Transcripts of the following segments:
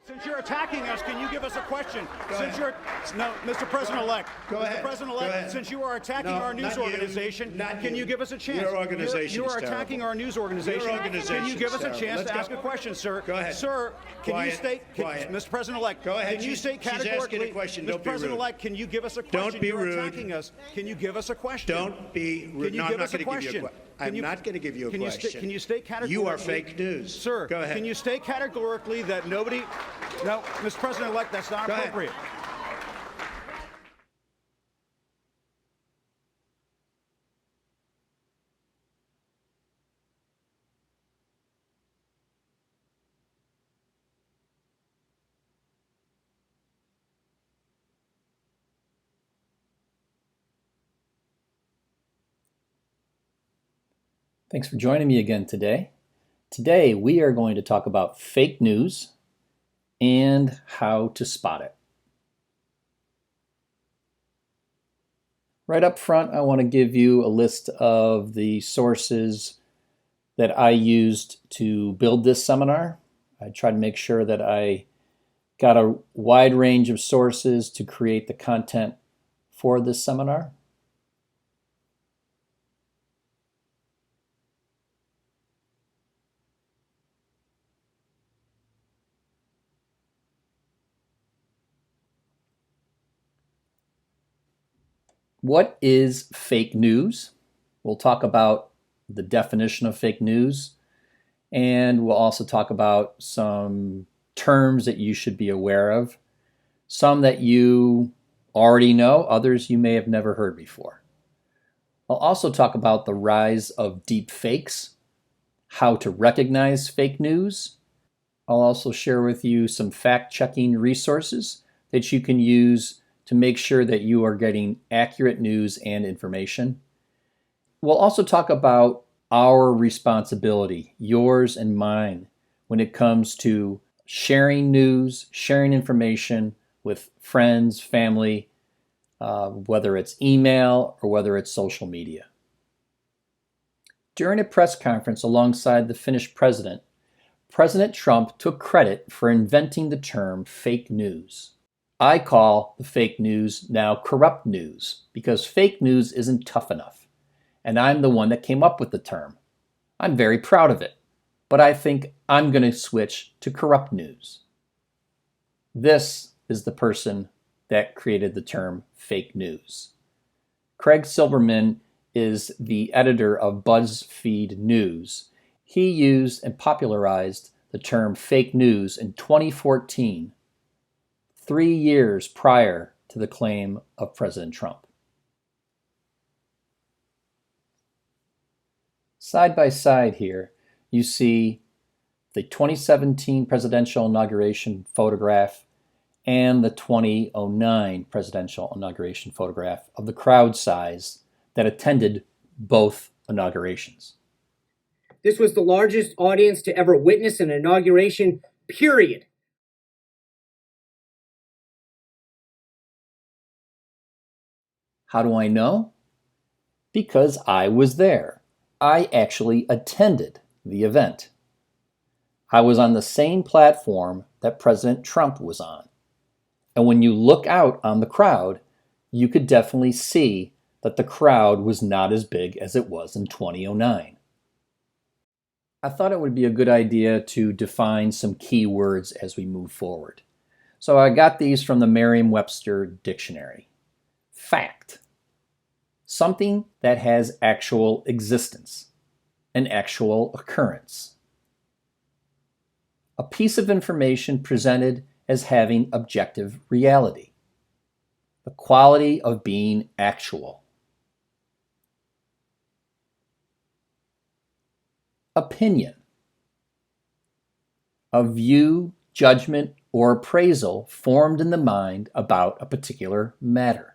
Since you're attacking us, can you give us a question? Mr. President-elect. Go ahead. Mr. President-elect, since you are attacking our news organization, can you give us a chance? Your organization You are is attacking terrible. our news organization. Your organization Can you give is us a terrible. chance Let's to go. ask a question, sir? Go ahead. Sir, can Quiet. you state, Quiet. Mr. President-elect, Go ahead. can you state She's asking categorically, a question. Mr. Don't be rude. President-elect, can you give us a question? Don't be You're rude. attacking us. Can you give us a question? Don't be rude. Can you No, give I'm not us a going to give you a question? question. I'm not going to give you a question. Can you state categorically? You are fake news. Sir, go ahead. Can you state categorically that nobody... No, Mr. President-elect, that's not Go ahead. appropriate. Thanks for joining me again today. Today we are going to talk about fake news and how to spot it. Right up front, I want to give you a list of the sources that I used to build this seminar. I tried to make sure that I got a wide range of sources to create the content for this seminar. What is fake news? We'll talk about the definition of fake news, and we'll also talk about some terms that you should be aware of, some that you already know, others you may have never heard before. I'll also talk about the rise of deep fakes, how to recognize fake news. I'll also share with you some fact-checking resources that you can use to make sure that you are getting accurate news and information. We'll also talk about our responsibility, yours and mine, when it comes to sharing news, sharing information with friends, family, whether it's email or whether it's social media. During a press conference alongside the Finnish president, President Trump took credit for inventing the term fake news. I call the fake news now corrupt news because fake news isn't tough enough. And I'm the one that came up with the term. I'm very proud of it, but I think I'm going to switch to corrupt news. This is the person that created the term fake news. Craig Silverman is the editor of BuzzFeed News. He used and popularized the term fake news in 2014. 3 years prior to the claim of President Trump. Side by side here, you see the 2017 presidential inauguration photograph and the 2009 presidential inauguration photograph of the crowd size that attended both inaugurations. This was the largest audience to ever witness an inauguration, period. How do I know? Because I was there. I actually attended the event. I was on the same platform that President Trump was on. And when you look out on the crowd, you could definitely see that the crowd was not as big as it was in 2009. I thought it would be a good idea to define some key words as we move forward. So I got these from the Merriam-Webster dictionary. Fact. Something that has actual existence, an actual occurrence. A piece of information presented as having objective reality. The quality of being actual. Opinion. A view, judgment, or appraisal formed in the mind about a particular matter.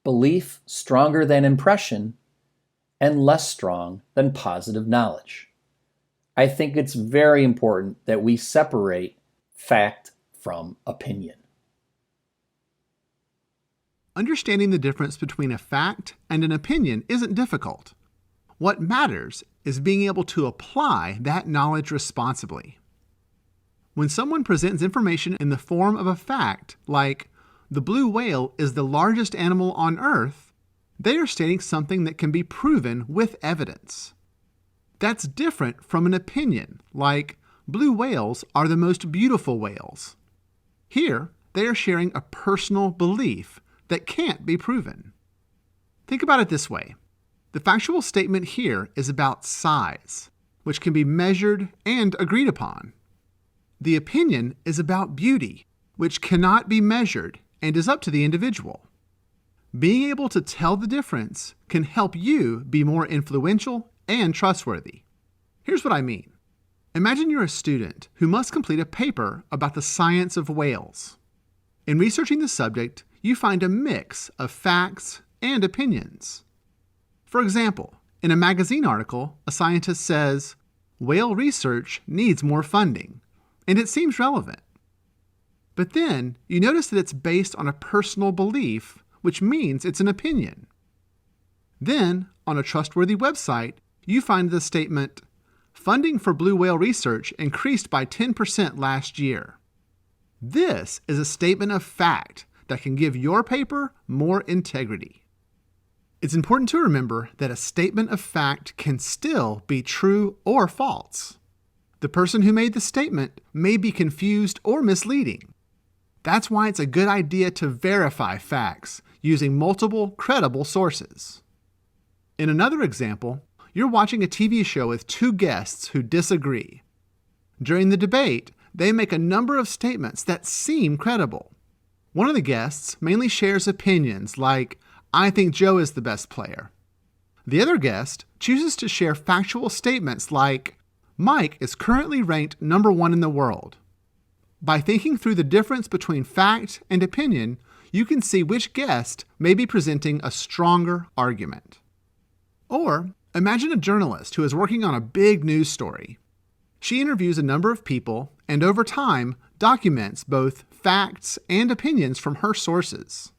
Belief stronger than impression and less strong than positive knowledge. I think it's very important that we separate fact from opinion. Understanding the difference between a fact and an opinion isn't difficult. What matters is being able to apply that knowledge responsibly. When someone presents information in the form of a fact, like the blue whale is the largest animal on Earth, they are stating something that can be proven with evidence. That's different from an opinion, like blue whales are the most beautiful whales. Here, they are sharing a personal belief that can't be proven. Think about it this way. The factual statement here is about size, which can be measured and agreed upon. The opinion is about beauty, which cannot be measured and is up to the individual. Being able to tell the difference can help you be more influential and trustworthy. Here's what I mean. Imagine you're a student who must complete a paper about the science of whales. In researching the subject, you find a mix of facts and opinions. For example, in a magazine article, a scientist says, "Whale research needs more funding," and it seems relevant. But then you notice that it's based on a personal belief, which means it's an opinion. Then, on a trustworthy website, you find the statement, "Funding for blue whale research increased by 10% last year." This is a statement of fact that can give your paper more integrity. It's important to remember that a statement of fact can still be true or false. The person who made the statement may be confused or misleading. That's why it's a good idea to verify facts using multiple credible sources. In another example, you're watching a TV show with two guests who disagree. During the debate, they make a number of statements that seem credible. One of the guests mainly shares opinions like, "I think Joe is the best player." The other guest chooses to share factual statements like, "Mike is currently ranked #1 in the world." By thinking through the difference between fact and opinion, you can see which guest may be presenting a stronger argument. Or, imagine a journalist who is working on a big news story. She interviews a number of people and over time documents both facts and opinions from her sources.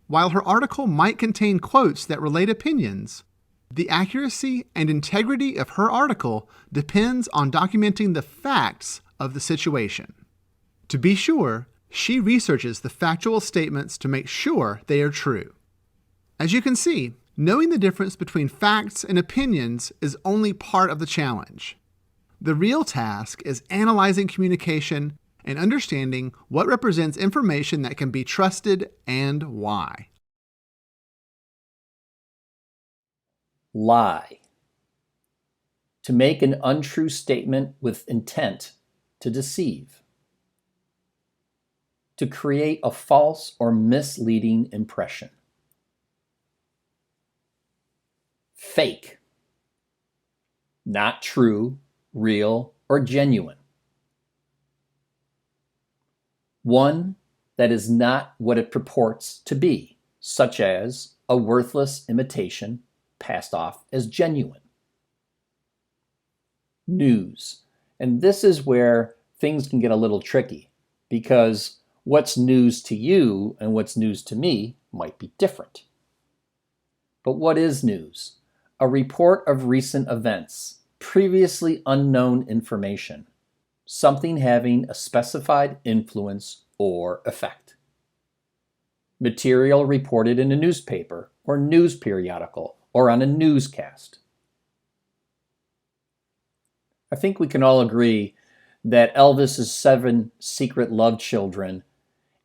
While her article might contain quotes that relate opinions, the accuracy and integrity of her article depends on documenting the facts of the situation. To be sure, she researches the factual statements to make sure they are true. As you can see, knowing the difference between facts and opinions is only part of the challenge. The real task is analyzing communication and understanding what represents information that can be trusted and why. Lie. To make an untrue statement with intent to deceive. To create a false or misleading impression. Fake. Not true, real, or genuine. One that is not what it purports to be, such as a worthless imitation passed off as genuine. News. And this is where things can get a little tricky, because what's news to you and what's news to me might be different. But what is news? A report of recent events, previously unknown information, something having a specified influence or effect. Material reported in a newspaper or news periodical or on a newscast. I think we can all agree that Elvis's 7 secret love children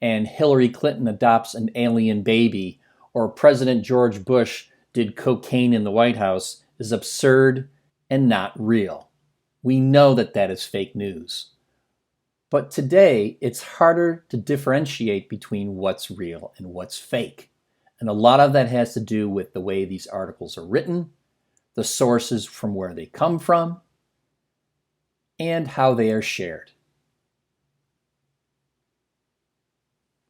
and Hillary Clinton adopts an alien baby or President George Bush did cocaine in the White House is absurd and not real. We know that that is fake news. But today, it's harder to differentiate between what's real and what's fake. And a lot of that has to do with the way these articles are written, the sources from where they come from, and how they are shared.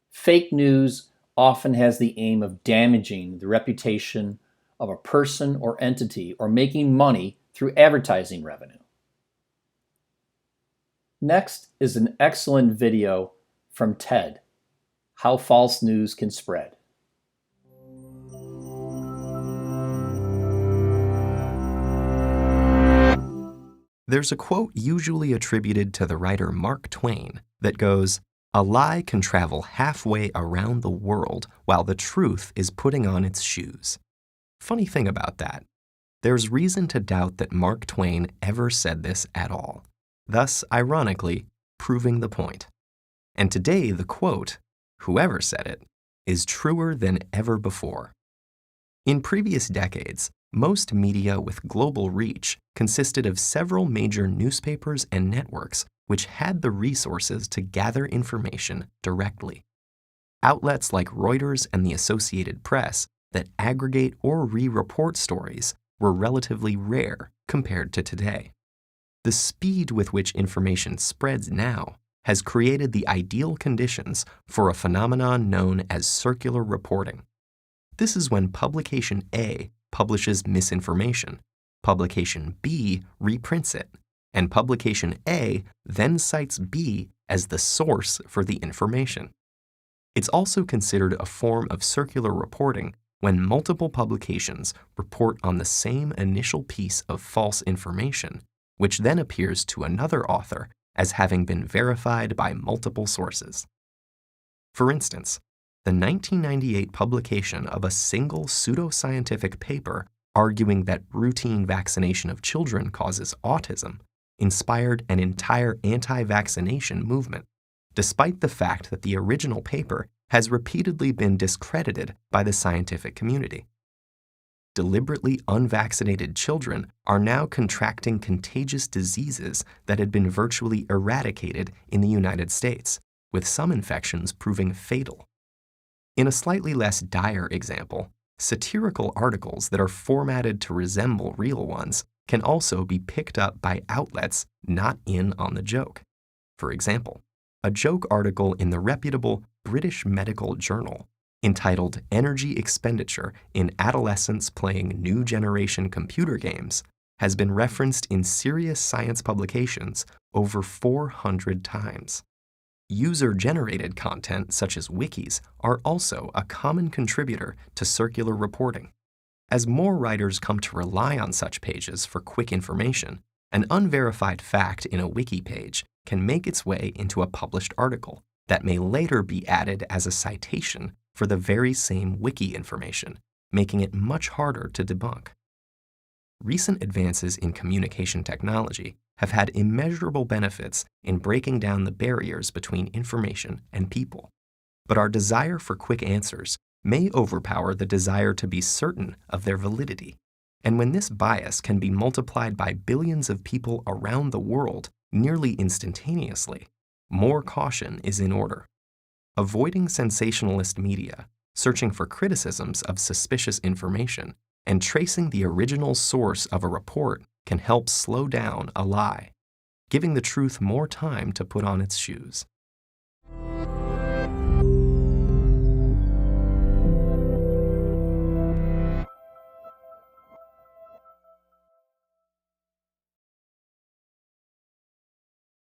Fake news often has the aim of damaging the reputation of a person or entity or making money through advertising revenue. Next is an excellent video from TED, How False News Can Spread. There's a quote usually attributed to the writer Mark Twain that goes, "A lie can travel halfway around the world while the truth is putting on its shoes." Funny thing about that, there's reason to doubt that Mark Twain ever said this at all, thus, ironically, proving the point. And today, the quote, whoever said it, is truer than ever before. In previous decades, most media with global reach consisted of several major newspapers and networks which had the resources to gather information directly. Outlets like Reuters and the Associated Press that aggregate or re-report stories were relatively rare compared to today. The speed with which information spreads now has created the ideal conditions for a phenomenon known as circular reporting. This is when publication A publishes misinformation, publication B reprints it, and publication A then cites B as the source for the information. It's also considered a form of circular reporting when multiple publications report on the same initial piece of false information, which then appears to another author as having been verified by multiple sources. For instance, the 1998 publication of a single pseudoscientific paper arguing that routine vaccination of children causes autism inspired an entire anti-vaccination movement, despite the fact that the original paper has repeatedly been discredited by the scientific community. Deliberately unvaccinated children are now contracting contagious diseases that had been virtually eradicated in the United States, with some infections proving fatal. In a slightly less dire example, satirical articles that are formatted to resemble real ones can also be picked up by outlets not in on the joke. For example, a joke article in the reputable British Medical Journal entitled "Energy Expenditure in Adolescents Playing New Generation Computer Games" has been referenced in serious science publications over 400 times. User-generated content such as wikis are also a common contributor to circular reporting. As more writers come to rely on such pages for quick information, an unverified fact in a wiki page can make its way into a published article that may later be added as a citation for the very same wiki information, making it much harder to debunk. Recent advances in communication technology have had immeasurable benefits in breaking down the barriers between information and people. But our desire for quick answers may overpower the desire to be certain of their validity. And when this bias can be multiplied by billions of people around the world nearly instantaneously, more caution is in order. Avoiding sensationalist media, searching for criticisms of suspicious information, and tracing the original source of a report can help slow down a lie, giving the truth more time to put on its shoes.